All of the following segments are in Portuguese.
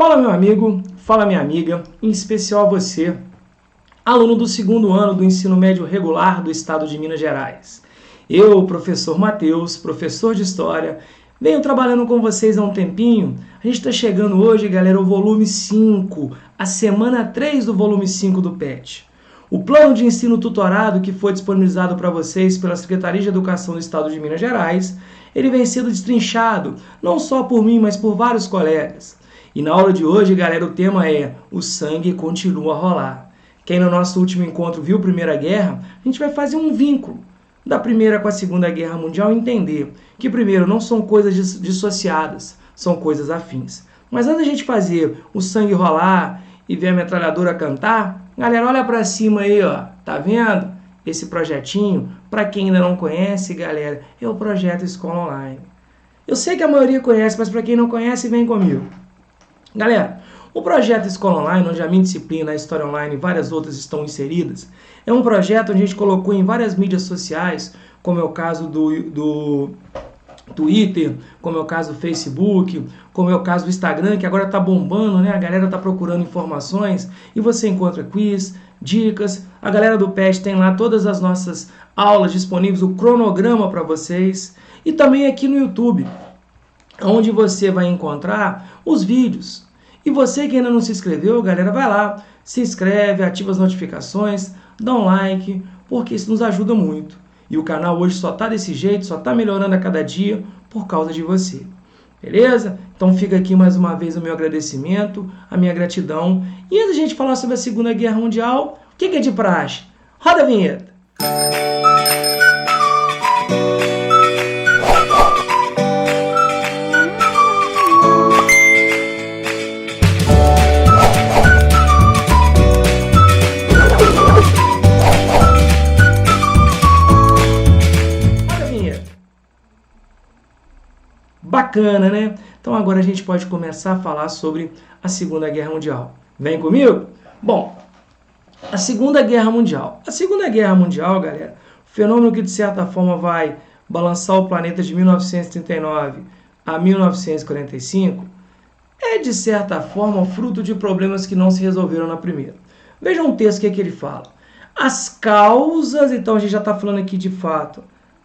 Fala meu amigo, fala minha amiga, em especial você, aluno do segundo ano do ensino médio regular do estado de Minas Gerais. Eu, professor Matheus, professor de História, venho trabalhando com vocês há um tempinho. A gente está chegando hoje, galera, ao volume 5, a semana 3 do volume 5 do PET. O plano de ensino tutorado que foi disponibilizado para vocês pela Secretaria de Educação do estado de Minas Gerais, ele vem sendo destrinchado, não só por mim, mas por vários colegas. E na aula de hoje, galera, o tema é O Sangue Continua a Rolar. Quem no nosso último encontro viu a Primeira Guerra, a gente vai fazer um vínculo da Primeira com a Segunda Guerra Mundial e entender que, primeiro, não são coisas dissociadas, são coisas afins. Mas antes da gente fazer o sangue rolar e ver a metralhadora cantar, galera, olha para cima aí, ó, tá vendo? Esse projetinho, para quem ainda não conhece, galera, é o Projeto Escola Online. Eu sei que a maioria conhece, mas para quem não conhece, vem comigo. Galera, o Projeto Escola Online, onde a minha disciplina, a História Online e várias outras estão inseridas, é um projeto onde a gente colocou em várias mídias sociais, como é o caso do Twitter, como é o caso do Facebook, como é o caso do Instagram, que agora está bombando, né? A galera está procurando informações e você encontra quiz, dicas. A galera do PET tem lá todas as nossas aulas disponíveis, o cronograma para vocês. E também aqui no YouTube, onde você vai encontrar os vídeos. E você que ainda não se inscreveu, galera, vai lá, se inscreve, ativa as notificações, dá um like, porque isso nos ajuda muito. E o canal hoje só tá desse jeito, só tá melhorando a cada dia por causa de você. Beleza? Então fica aqui mais uma vez o meu agradecimento, a minha gratidão. E antes de a gente falar sobre a Segunda Guerra Mundial, o que é de praxe? Roda a vinheta! Bacana, né? Então agora a gente pode começar a falar sobre a Segunda Guerra Mundial. Vem comigo? Bom, a Segunda Guerra Mundial. A Segunda Guerra Mundial, galera, fenômeno que de certa forma vai balançar o planeta de 1939 a 1945, é de certa forma fruto de problemas que não se resolveram na primeira. Veja um texto que ele fala. As causas, então a gente já está falando aqui de fato,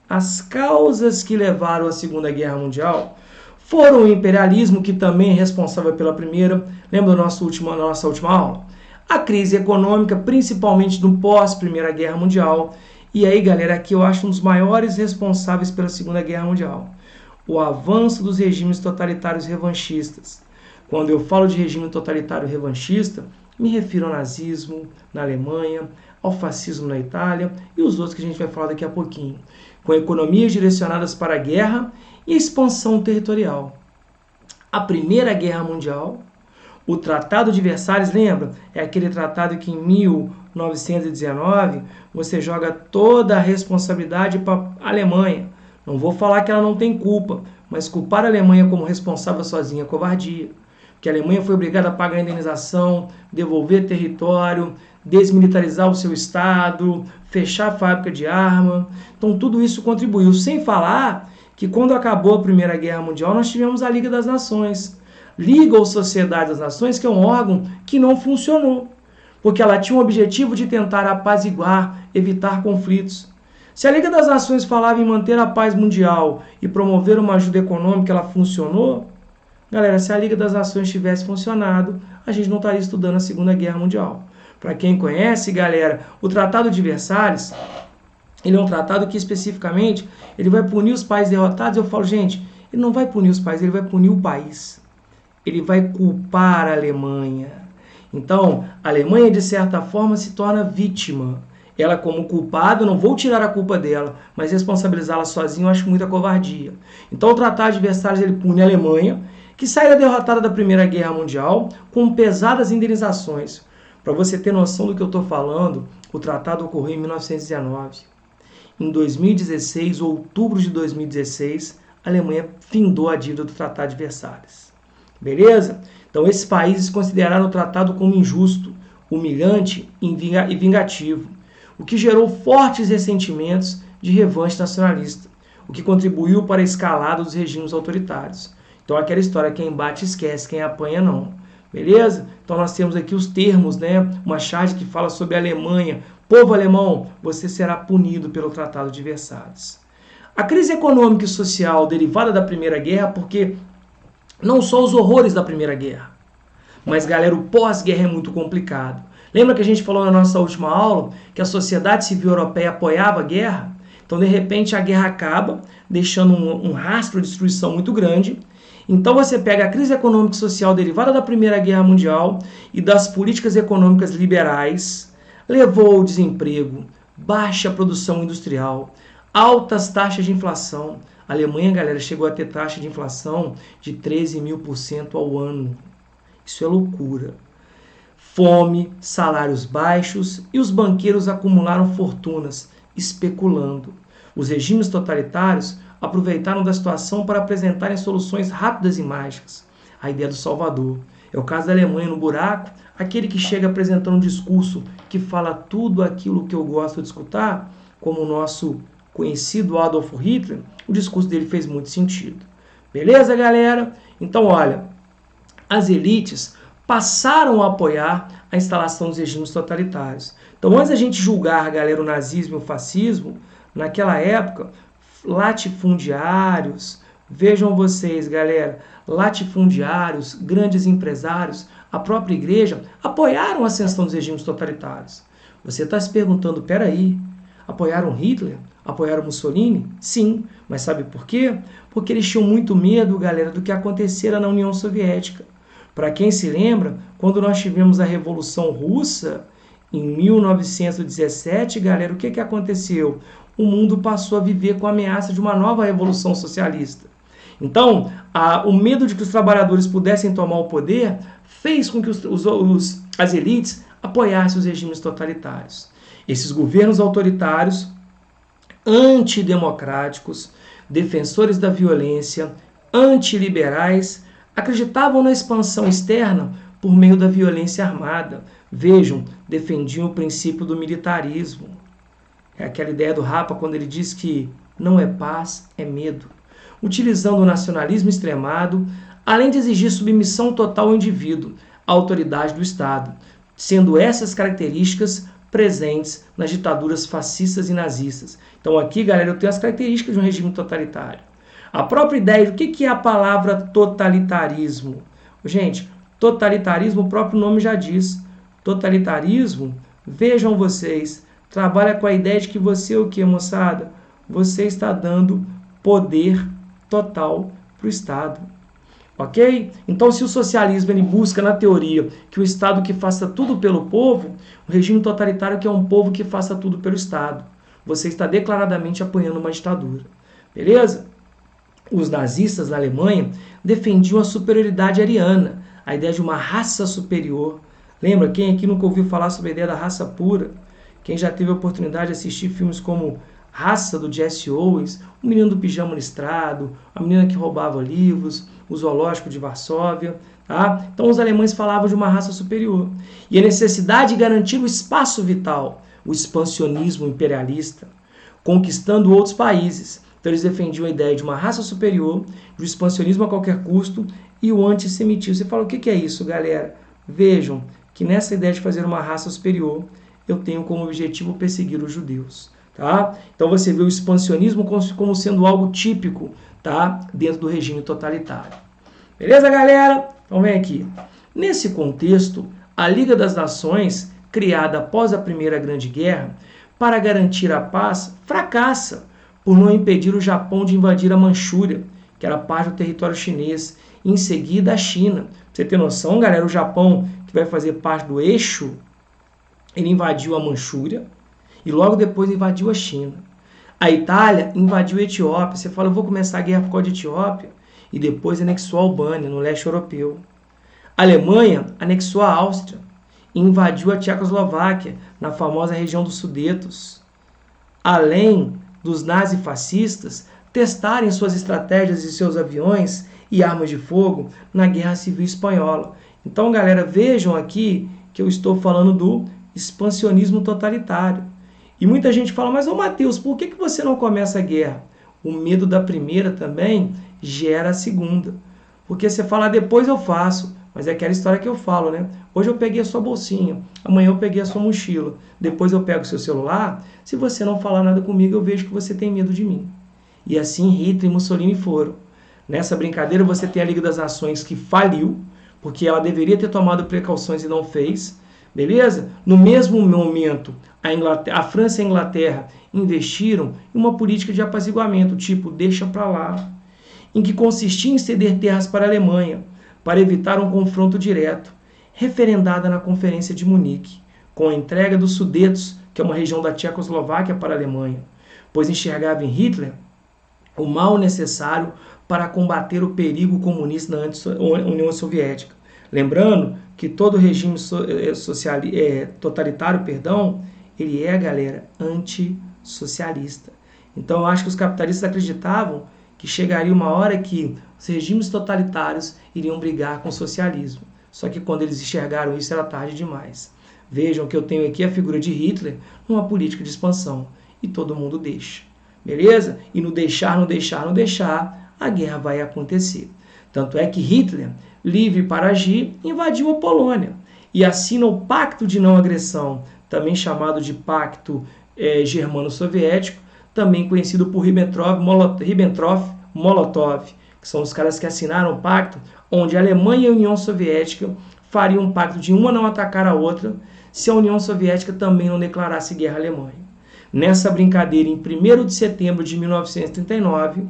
as causas que levaram à Segunda Guerra Mundial foram o imperialismo, que também é responsável pela primeira. Lembra da nossa última aula? A crise econômica, principalmente no pós-Primeira Guerra Mundial. E aí, galera, aqui eu acho um dos maiores responsáveis pela Segunda Guerra Mundial. O avanço dos regimes totalitários revanchistas. Quando eu falo de regime totalitário revanchista, me refiro ao nazismo na Alemanha, ao fascismo na Itália e os outros que a gente vai falar daqui a pouquinho, com economias direcionadas para a guerra e expansão territorial. A Primeira Guerra Mundial, o Tratado de Versalhes, lembra? É aquele tratado que em 1919 você joga toda a responsabilidade para a Alemanha. Não vou falar que ela não tem culpa, mas culpar a Alemanha como responsável sozinha é covardia. Porque a Alemanha foi obrigada a pagar a indenização, devolver território, desmilitarizar o seu estado, fechar a fábrica de arma. Então tudo isso contribuiu. Sem falar que quando acabou a Primeira Guerra Mundial, nós tivemos a Liga das Nações. Liga ou Sociedade das Nações, que é um órgão que não funcionou, porque ela tinha o objetivo de tentar apaziguar, evitar conflitos. Se a Liga das Nações falava em manter a paz mundial e promover uma ajuda econômica, ela funcionou? Galera, se a Liga das Nações tivesse funcionado, a gente não estaria estudando a Segunda Guerra Mundial. Para quem conhece, galera, o Tratado de Versalhes, ele é um tratado que especificamente ele vai punir os países derrotados. Eu falo, gente, ele não vai punir os países, ele vai punir o país. Ele vai culpar a Alemanha. Então, a Alemanha, de certa forma, se torna vítima. Ela, como culpada, não vou tirar a culpa dela, mas responsabilizá-la sozinha eu acho muita covardia. Então, o Tratado de Versalhes ele pune a Alemanha, que saíra derrotada da Primeira Guerra Mundial com pesadas indenizações. Para você ter noção do que eu estou falando, o tratado ocorreu em 1919. Em 2016, outubro de 2016, a Alemanha findou a dívida do Tratado de Versalhes. Beleza? Então, esses países consideraram o tratado como injusto, humilhante e vingativo, o que gerou fortes ressentimentos de revanche nacionalista, o que contribuiu para a escalada dos regimes autoritários. Então, aquela história, quem bate esquece, quem apanha não. beleza? Então nós temos aqui os termos, né? Uma charge que fala sobre a Alemanha. Povo alemão, você será punido pelo Tratado de Versalhes. A crise econômica e social derivada da Primeira Guerra, porque não só os horrores da Primeira Guerra, mas, galera, o pós-guerra é muito complicado. Lembra que a gente falou na nossa última aula que a sociedade civil europeia apoiava a guerra? Então, de repente, a guerra acaba, deixando um rastro de destruição muito grande. Então, você pega a crise econômica e social derivada da Primeira Guerra Mundial e das políticas econômicas liberais, levou ao desemprego, baixa produção industrial, altas taxas de inflação. A Alemanha, galera, chegou a ter taxa de inflação de 13.000% ao ano. Isso é loucura. Fome, salários baixos e os banqueiros acumularam fortunas, especulando. Os regimes totalitários aproveitaram da situação para apresentarem soluções rápidas e mágicas. A ideia do Salvador. É o caso da Alemanha no buraco, aquele que chega apresentando um discurso que fala tudo aquilo que eu gosto de escutar, como o nosso conhecido Adolf Hitler. O discurso dele fez muito sentido. Beleza, galera? Então, olha, as elites passaram a apoiar a instalação dos regimes totalitários. Então, antes da gente julgar, galera, o nazismo e o fascismo, naquela época, latifundiários, vejam vocês, galera, latifundiários, grandes empresários, a própria igreja, apoiaram a ascensão dos regimes totalitários. Você está se perguntando, peraí, apoiaram Hitler? Apoiaram Mussolini? Sim, mas sabe por quê? Porque eles tinham muito medo, galera, do que acontecera na União Soviética. Para quem se lembra, quando nós tivemos a Revolução Russa, em 1917, galera, o que aconteceu? O mundo passou a viver com a ameaça de uma nova revolução socialista. Então, o medo de que os trabalhadores pudessem tomar o poder fez com que as elites apoiassem os regimes totalitários. Esses governos autoritários, antidemocráticos, defensores da violência, antiliberais, acreditavam na expansão externa por meio da violência armada. Vejam, defendiam o princípio do militarismo. É aquela ideia do Rapa quando ele diz que não é paz, é medo. Utilizando o nacionalismo extremado, além de exigir submissão total ao indivíduo, à autoridade do Estado, sendo essas características presentes nas ditaduras fascistas e nazistas. Então aqui, galera, eu tenho as características de um regime totalitário. A própria ideia, o que é a palavra totalitarismo? Gente, totalitarismo, o próprio nome já diz. Totalitarismo, vejam vocês, trabalha com a ideia de que você é o que, moçada? Você está dando poder total para o Estado. Ok? Então, se o socialismo ele busca, na teoria, que o Estado que faça tudo pelo povo, o regime totalitário que é um povo que faça tudo pelo Estado. Você está declaradamente apoiando uma ditadura. Beleza? Os nazistas na Alemanha defendiam a superioridade ariana, a ideia de uma raça superior. Lembra? Quem aqui nunca ouviu falar sobre a ideia da raça pura? Quem já teve a oportunidade de assistir filmes como Raça, do Jesse Owens, O Menino do Pijama Listrado, A Menina que Roubava Livros, O Zoológico de Varsóvia. Tá? Então os alemães falavam de uma raça superior. E a necessidade de garantir o espaço vital, o expansionismo imperialista, conquistando outros países. Então eles defendiam a ideia de uma raça superior, do expansionismo a qualquer custo e o antissemitismo. Você fala, o que é isso, galera? Vejam que nessa ideia de fazer uma raça superior, eu tenho como objetivo perseguir os judeus. Tá? Então você vê o expansionismo como sendo algo típico, tá? Dentro do regime totalitário. Beleza, galera? Então vem aqui. Nesse contexto, a Liga das Nações, criada após a Primeira Grande Guerra, para garantir a paz, fracassa por não impedir o Japão de invadir a Manchúria, que era parte do território chinês, e em seguida a China. Pra você ter noção, galera, o Japão, que vai fazer parte do eixo, ele invadiu a Manchúria e logo depois invadiu a China. A Itália invadiu a Etiópia. Você fala, eu vou começar a guerra por causa de Etiópia. E depois anexou a Albânia, no leste europeu. A Alemanha anexou a Áustria e invadiu a Tchecoslováquia, na famosa região dos Sudetos. Além dos nazifascistas testarem suas estratégias e seus aviões e armas de fogo na Guerra Civil Espanhola. Então, galera, vejam aqui que eu estou falando do expansionismo totalitário. E muita gente fala, mas ô Mateus, por que você não começa a guerra? O medo da primeira também gera a segunda. Porque você fala, depois eu faço, Mas é aquela história que eu falo, né? Hoje eu peguei a sua bolsinha, amanhã eu peguei a sua mochila, depois eu pego o seu celular. Se você não falar nada comigo, eu vejo que você tem medo de mim. E assim Hitler e Mussolini foram. Nessa brincadeira você tem a Liga das Nações que faliu, porque ela deveria ter tomado precauções e não fez. Beleza? No mesmo momento, a França e a Inglaterra investiram em uma política de apaziguamento, tipo, deixa para lá, em que consistia em ceder terras para a Alemanha, para evitar um confronto direto, referendada na Conferência de Munique, com a entrega dos Sudetos, que é uma região da Tchecoslováquia, para a Alemanha, pois enxergava em Hitler o mal necessário para combater o perigo comunista na União Soviética. Lembrando que todo regime totalitário, ele é, galera, antissocialista. Então eu acho que os capitalistas acreditavam que chegaria uma hora que os regimes totalitários iriam brigar com o socialismo. Só que quando eles enxergaram isso era tarde demais. Vejam que eu tenho aqui a figura de Hitler numa política de expansão. E todo mundo deixa. Beleza? E no deixar, a guerra vai acontecer. Tanto é que Hitler, livre para agir, invadiu a Polônia e assina o Pacto de Não Agressão, também chamado de Pacto Germano-Soviético, também conhecido por Ribbentrop-Molotov, que são os caras que assinaram o pacto, onde a Alemanha e a União Soviética fariam um pacto de uma não atacar a outra, se a União Soviética também não declarasse guerra à Alemanha. Nessa brincadeira, em 1º de setembro de 1939,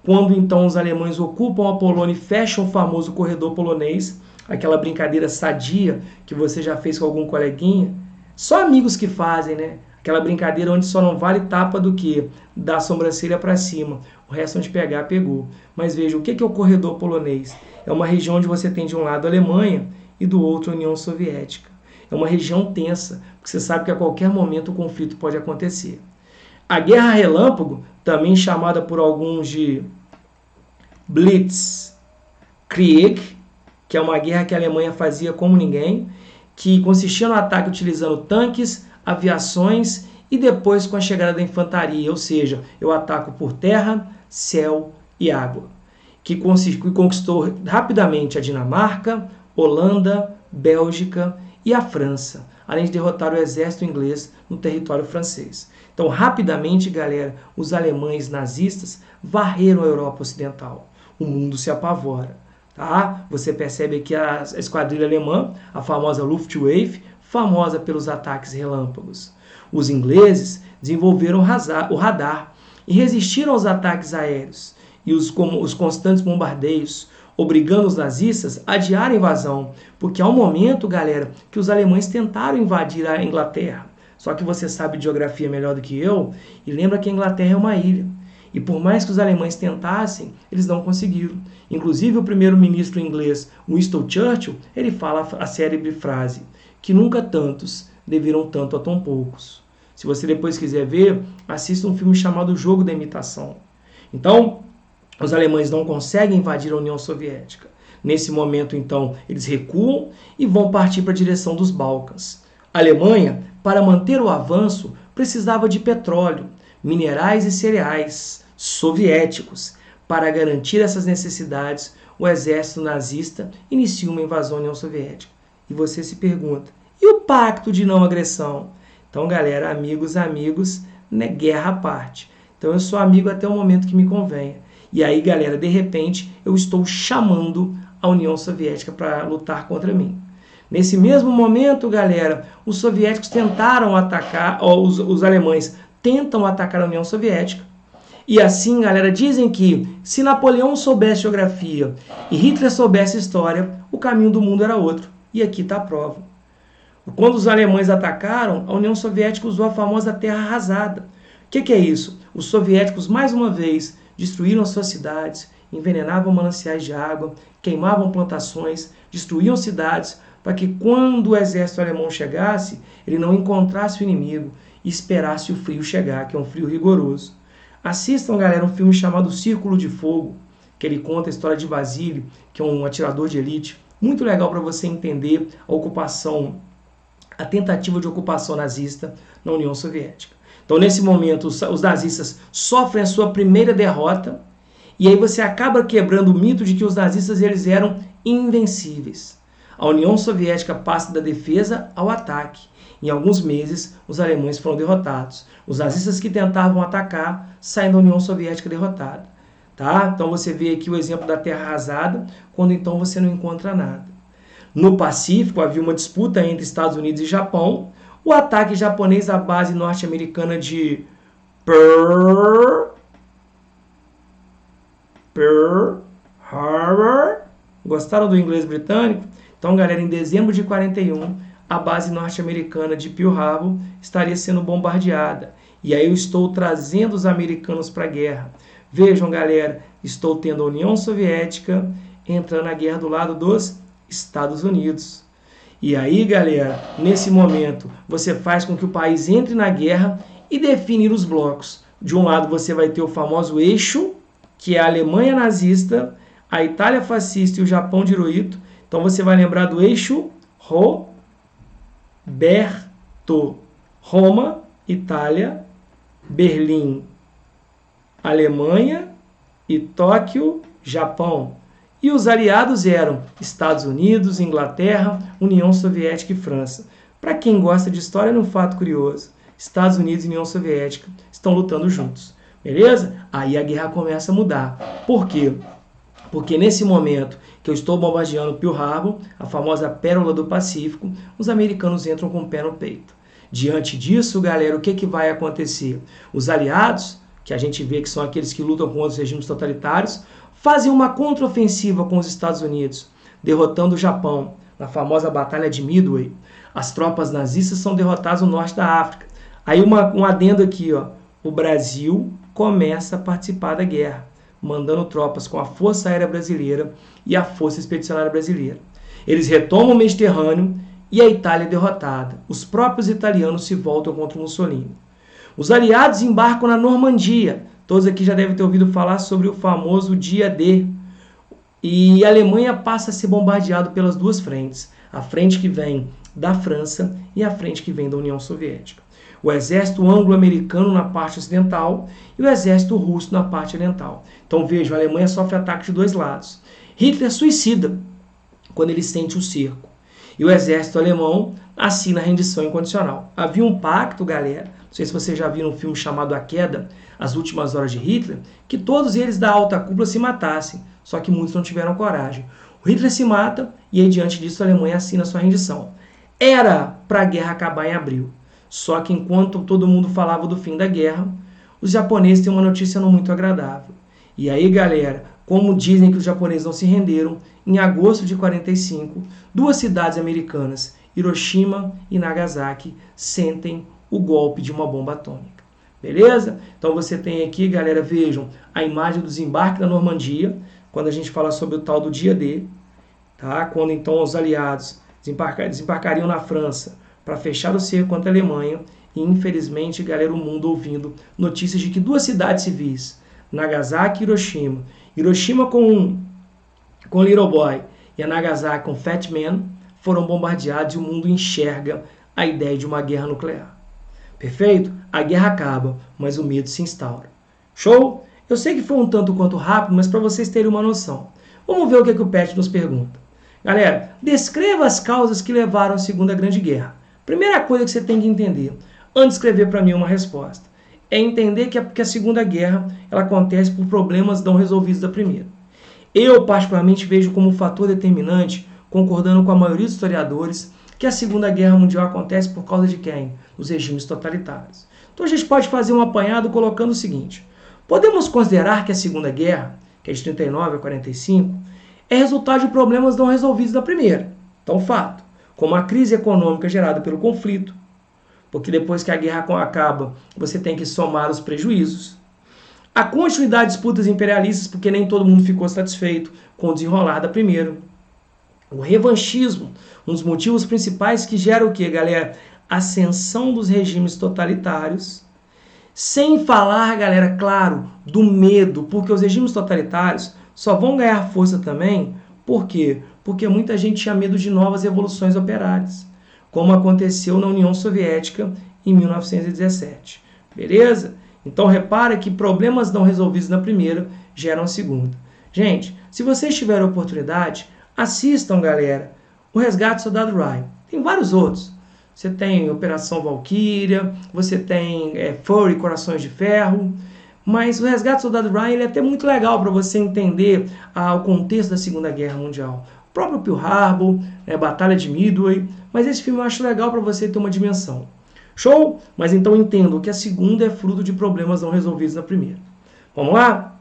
quando então os alemães ocupam a Polônia e fecham o famoso corredor polonês, aquela brincadeira sadia que você já fez com algum coleguinha, só amigos que fazem, né? Aquela brincadeira onde só não vale tapa do que da sobrancelha para cima, o resto onde pegar, pegou. Mas veja, o que é o corredor polonês? É uma região onde você tem de um lado a Alemanha e do outro a União Soviética. É uma região tensa, porque você sabe que a qualquer momento o conflito pode acontecer. A Guerra Relâmpago, também chamada por alguns de Blitzkrieg, que é uma guerra que a Alemanha fazia como ninguém, que consistia no ataque utilizando tanques, aviações e depois com a chegada da infantaria, ou seja, eu ataco por terra, céu e água, que conquistou rapidamente a Dinamarca, Holanda, Bélgica e a França, além de derrotar o exército inglês no território francês. Então, rapidamente, galera, os alemães nazistas varreram a Europa Ocidental. O mundo se apavora. Tá? Você percebe aqui a esquadrilha alemã, a famosa Luftwaffe, famosa pelos ataques relâmpagos. Os ingleses desenvolveram o radar e resistiram aos ataques aéreos e os constantes bombardeios, obrigando os nazistas a adiar a invasão, porque há um momento, galera, que os alemães tentaram invadir a Inglaterra. Só que você sabe de geografia melhor do que eu, e lembra que a Inglaterra é uma ilha. E por mais que os alemães tentassem, eles não conseguiram. Inclusive o primeiro-ministro inglês, Winston Churchill, ele fala a célebre frase, que nunca tantos deviram tanto a tão poucos. Se você depois quiser ver, assista um filme chamado O Jogo da Imitação. Então, os alemães não conseguem invadir a União Soviética. Nesse momento, então, eles recuam e vão partir para a direção dos Balcãs. A Alemanha, para manter o avanço, precisava de petróleo, minerais e cereais soviéticos. Para garantir essas necessidades, o exército nazista inicia uma invasão à União Soviética. E você se pergunta, e o pacto de não agressão? Então, galera, amigos, né, guerra à parte. Então, eu sou amigo até o momento que me convenha. E aí, galera, de repente, eu estou chamando a União Soviética para lutar contra mim. Nesse mesmo momento, galera, os soviéticos tentaram atacar, os alemães tentam atacar a União Soviética. E assim, galera, dizem que se Napoleão soubesse geografia e Hitler soubesse história, o caminho do mundo era outro. E aqui está a prova. Quando os alemães atacaram, a União Soviética usou a famosa terra arrasada. O que é isso? Os soviéticos, mais uma vez, destruíram suas cidades, envenenavam mananciais de água, queimavam plantações, destruíam cidades, para que quando o exército alemão chegasse, ele não encontrasse o inimigo e esperasse o frio chegar, que é um frio rigoroso. Assistam, galera, um filme chamado Círculo de Fogo, que ele conta a história de Vasily, que é um atirador de elite. Muito legal para você entender a tentativa de ocupação nazista na União Soviética. Então, nesse momento, os nazistas sofrem a sua primeira derrota, e aí você acaba quebrando o mito de que os nazistas eles eram invencíveis. A União Soviética passa da defesa ao ataque. Em alguns meses, os alemães foram derrotados. Os nazistas que tentavam atacar saem da União Soviética derrotada. Tá? Então você vê aqui o exemplo da terra arrasada, quando então você não encontra nada. No Pacífico havia uma disputa entre Estados Unidos e Japão. O ataque japonês à base norte-americana de Pearl Harbor. Gostaram do inglês britânico? Então, galera, em dezembro de 41, a base norte-americana de Pearl Harbor estaria sendo bombardeada. E aí eu estou trazendo os americanos para a guerra. Vejam, galera, estou tendo a União Soviética entrando na guerra do lado dos Estados Unidos. E aí, galera, nesse momento, você faz com que o país entre na guerra e definir os blocos. De um lado, você vai ter o famoso eixo, que é a Alemanha nazista, a Itália fascista e o Japão de Hirohito. Então, você vai lembrar do eixo Roberto. Roma, Itália, Berlim, Alemanha e Tóquio, Japão. E os aliados eram Estados Unidos, Inglaterra, União Soviética e França. Para quem gosta de história, é um fato curioso. Estados Unidos e União Soviética estão lutando juntos. Beleza? Aí a guerra começa a mudar. Por quê? Porque nesse momento que eu estou bombardeando Pearl Harbor, a famosa pérola do Pacífico, os americanos entram com o pé no peito. Diante disso, galera, o que vai acontecer? Os aliados, que a gente vê que são aqueles que lutam contra os regimes totalitários, fazem uma contraofensiva com os Estados Unidos, derrotando o Japão na famosa Batalha de Midway. As tropas nazistas são derrotadas no norte da África. Aí um adendo aqui, ó. O Brasil começa a participar da guerra, mandando tropas com a Força Aérea Brasileira e a Força Expedicionária Brasileira. Eles retomam o Mediterrâneo e a Itália é derrotada. Os próprios italianos se voltam contra Mussolini. Os aliados embarcam na Normandia. Todos aqui já devem ter ouvido falar sobre o famoso Dia D. E a Alemanha passa a ser bombardeada pelas duas frentes. A frente que vem da França e a frente que vem da União Soviética. O exército anglo-americano na parte ocidental e o exército russo na parte oriental. Então vejam, a Alemanha sofre ataque de dois lados. Hitler suicida quando ele sente o cerco. E o exército alemão assina a rendição incondicional. Havia um pacto, galera, não sei se vocês já viram um filme chamado A Queda, As Últimas Horas de Hitler, que todos eles da alta cúpula se matassem, só que muitos não tiveram coragem. O Hitler se mata e aí diante disso a Alemanha assina sua rendição. Era para a guerra acabar em abril. Só que enquanto todo mundo falava do fim da guerra, os japoneses têm uma notícia não muito agradável. E aí, galera, como dizem que os japoneses não se renderam, em agosto de 45, duas cidades americanas, Hiroshima e Nagasaki, sentem o golpe de uma bomba atômica. Beleza? Então você tem aqui, galera, vejam a imagem do desembarque da Normandia, quando a gente fala sobre o tal do dia D, tá? Quando então os aliados desembarcariam na França para fechar o cerco contra a Alemanha, e infelizmente, galera, o mundo ouvindo notícias de que duas cidades civis, Nagasaki e Hiroshima, Hiroshima com Little Boy e a Nagasaki com Fat Man, foram bombardeados e o mundo enxerga a ideia de uma guerra nuclear. Perfeito? A guerra acaba, mas o medo se instaura. Show? Eu sei que foi um tanto quanto rápido, mas para vocês terem uma noção. Vamos ver o que o Pet nos pergunta. Galera, descreva as causas que levaram à Segunda Grande Guerra. Primeira coisa que você tem que entender, antes de escrever para mim uma resposta, é entender que a Segunda Guerra ela acontece por problemas não resolvidos da Primeira. Eu, particularmente, vejo como um fator determinante, concordando com a maioria dos historiadores, que a Segunda Guerra Mundial acontece por causa de quem? Os regimes totalitários. Então a gente pode fazer um apanhado colocando o seguinte: podemos considerar que a Segunda Guerra, que é de 39 a 45, é resultado de problemas não resolvidos da Primeira. Então, fato, como a crise econômica gerada pelo conflito, porque depois que a guerra acaba, você tem que somar os prejuízos. A continuidade de disputas imperialistas, porque nem todo mundo ficou satisfeito com o desenrolar da Primeira. O revanchismo, um dos motivos principais que gera o quê, galera? Ascensão dos regimes totalitários. Sem falar, galera, claro, do medo, porque os regimes totalitários só vão ganhar força também, por quê? Porque muita gente tinha medo de novas revoluções operárias, como aconteceu na União Soviética em 1917. Beleza? Então repara que problemas não resolvidos na Primeira geram a Segunda. Gente, se vocês tiverem oportunidade, assistam, galera, O Resgate do Soldado Ryan. Tem vários outros. Você tem Operação Valkyria, você tem Fury, Corações de Ferro, mas o Resgate do Soldado Ryan ele é até muito legal para você entender o contexto da Segunda Guerra Mundial. O próprio Pearl Harbor, Batalha de Midway, mas esse filme eu acho legal para você ter uma dimensão. Show? Mas então entendo que a segunda é fruto de problemas não resolvidos na primeira. Vamos lá?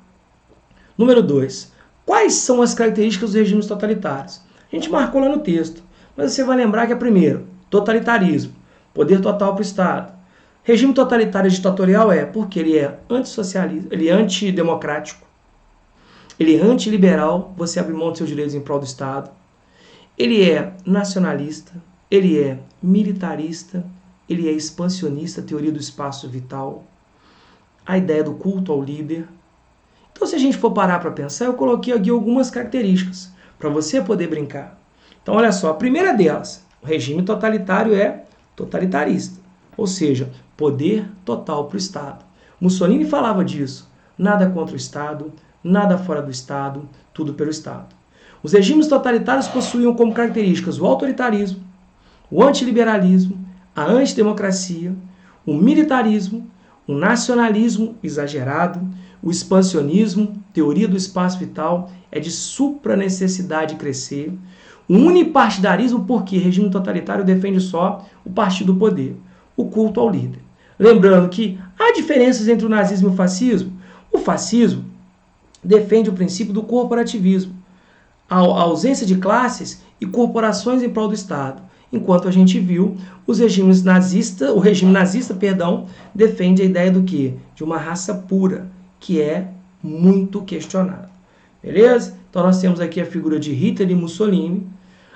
Número 2. Quais são as características dos regimes totalitários? A gente marcou lá no texto, mas você vai lembrar que é primeiro, totalitarismo, poder total para o Estado. Regime totalitário ditatorial porque ele é antissocialista, ele é antidemocrático, ele é antiliberal, você abre mão dos seus direitos em prol do Estado, ele é nacionalista, ele é militarista, ele é expansionista, teoria do espaço vital, a ideia do culto ao líder. Então, se a gente for parar para pensar, eu coloquei aqui algumas características para você poder brincar. Então, olha só, a primeira delas, o regime totalitário é totalitarista, ou seja, poder total para o Estado. Mussolini falava disso, nada contra o Estado, nada fora do Estado, tudo pelo Estado. Os regimes totalitários possuíam como características o autoritarismo, o antiliberalismo, a antidemocracia, o militarismo, o nacionalismo exagerado, o expansionismo, teoria do espaço vital, é de supranecessidade de crescer, o unipartidarismo, porque regime totalitário defende só o partido do poder, o culto ao líder. Lembrando que há diferenças entre o nazismo e o fascismo. O fascismo defende o princípio do corporativismo, a ausência de classes e corporações em prol do Estado. Enquanto a gente viu, o regime nazista, defende a ideia do quê? De uma raça pura, que é muito questionado. Beleza? Então nós temos aqui a figura de Hitler e Mussolini.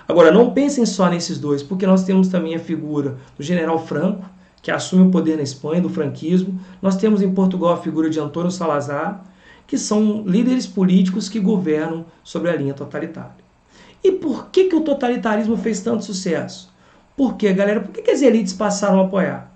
Agora, não pensem só nesses dois, porque nós temos também a figura do general Franco, que assume o poder na Espanha, do franquismo. Nós temos em Portugal a figura de Antônio Salazar, que são líderes políticos que governam sobre a linha totalitária. E por que o totalitarismo fez tanto sucesso? Por quê, galera? Por que as elites passaram a apoiar?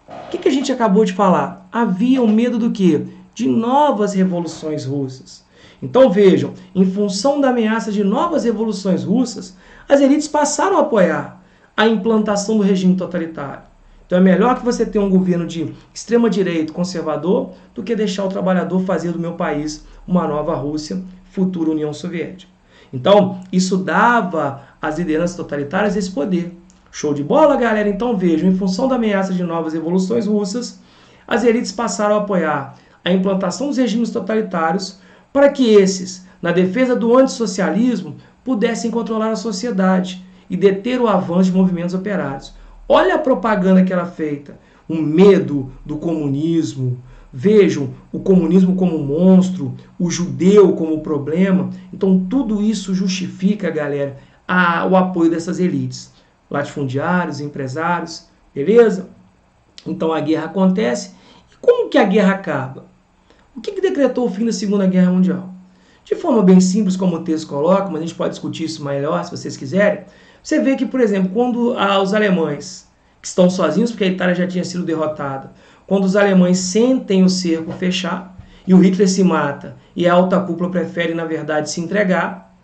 O que a gente acabou de falar? Havia um medo do quê? De novas revoluções russas. Então vejam, em função da ameaça de novas revoluções russas, as elites passaram a apoiar a implantação do regime totalitário. Então é melhor que você tenha um governo de extrema-direita conservador do que deixar o trabalhador fazer do meu país uma nova Rússia, futura União Soviética. Então, isso dava às lideranças totalitárias esse poder. Show de bola, galera? Então vejam, em função da ameaça de novas revoluções russas, as elites passaram a apoiar a implantação dos regimes totalitários para que esses, na defesa do antissocialismo, pudessem controlar a sociedade e deter o avanço de movimentos operários. Olha a propaganda que era feita, o medo do comunismo. Vejam o comunismo como monstro, o judeu como problema. Então tudo isso justifica, galera, o apoio dessas elites. Latifundiários, empresários, beleza? Então a guerra acontece. E como que a guerra acaba? O que decretou o fim da Segunda Guerra Mundial? De forma bem simples, como o texto coloca, mas a gente pode discutir isso melhor se vocês quiserem. Você vê que, por exemplo, quando os alemães, que estão sozinhos porque a Itália já tinha sido derrotada, quando os alemães sentem o cerco fechar e o Hitler se mata e a alta cúpula prefere, na verdade, se entregar,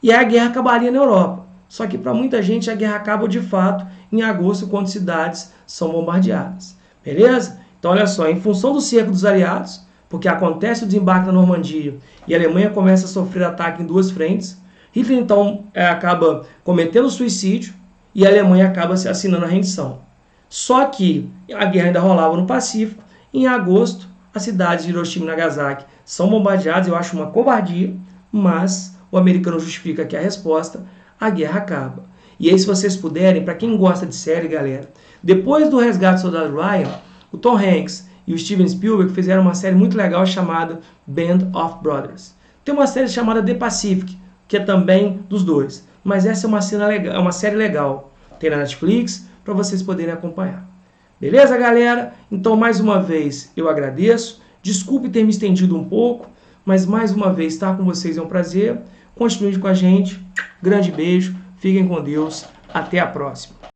e a guerra acabaria na Europa. Só que para muita gente a guerra acaba de fato em agosto, quando cidades são bombardeadas. Beleza? Então olha só, em função do cerco dos aliados, porque acontece o desembarque na Normandia e a Alemanha começa a sofrer ataque em duas frentes, Hitler então acaba cometendo suicídio e a Alemanha acaba assinando a rendição. Só que a guerra ainda rolava no Pacífico. Em agosto, as cidades de Hiroshima e Nagasaki são bombardeadas. Eu acho uma covardia, mas o americano justifica que a resposta, a guerra acaba. E aí, se vocês puderem, para quem gosta de série, galera, depois do Resgate do Soldado Ryan, o Tom Hanks e o Steven Spielberg fizeram uma série muito legal chamada Band of Brothers. Tem uma série chamada The Pacific, que é também dos dois. Mas essa é uma série legal. Tem na Netflix, para vocês poderem acompanhar. Beleza, galera? Então, mais uma vez, eu agradeço. Desculpe ter me estendido um pouco, mas mais uma vez estar com vocês é um prazer. Continue com a gente. Grande beijo. Fiquem com Deus. Até a próxima.